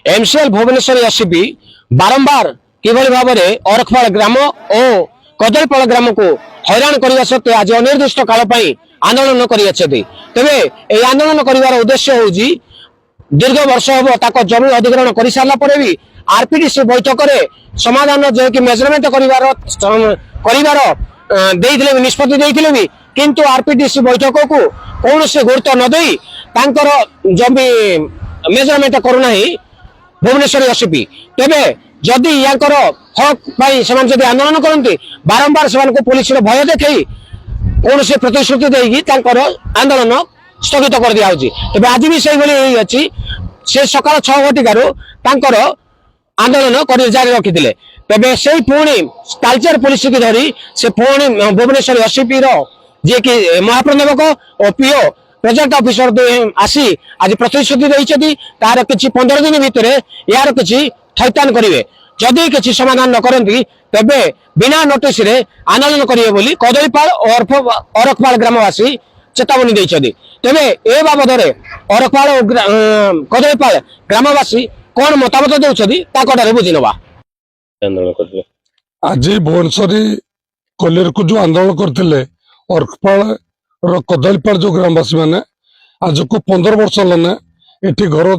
MCL Bhubaneswar SP बारंबार किभली भाव में अरखपाल ग्राम और कदलीपाल ग्राम को हैरान करने सत्वे आज अनिर्दिष्ट काल आंदोलन कर तेरे ये आंदोलन कर उद्देश्य हूँ दीर्घ वर्ष हम ताक जमी अधिग्रहण कर सारापर भी आरपीडीसी बैठक में समाधान जो कि मेजरमेंट निष्पत्ति भी किंतु आरपीडीसी बैठक को कौन से गुरुत्व न दे जमी मेजरमेंट करूना भुवनेश्वर एसपी तेरे जदि यार हक से आंदोलन करते बारंबार से पुलिस भय देखे कौन से प्रतिश्रुति देकर आंदोलन स्थगित कर दिया तेज आज भी से अच्छी से सकाल 6 घटिकार आंदोलन कर जारी रखी तेरे से पुणी तालचेर पुलिस की धरी से पुणी भुवनेश्वर एसपी जी कि महाप्रबंधक और पीओ प्रेजेंट ऑफिसर आसी आज प्रतिश्रुति देती तार कि 15 दिन भितर यार कि थैतान करेंगे जदि किसी समाधान न करती तेबे बिना नोटिस रे आंदोलन करेंगे बोली कदलीपाल और अरखपाल ग्रामवासी चेतावनी देते तेरे ए बाबद अरखपाल और कदलीपाल ग्रामवासी कौन मतामत देते बुझी नवा आज भुवनेश्वर कलेर को जो आंदोलन करते अरखपाल कदलीपाल जो ग्रामवासी मैंने आज को 15 वर्ष लाने घर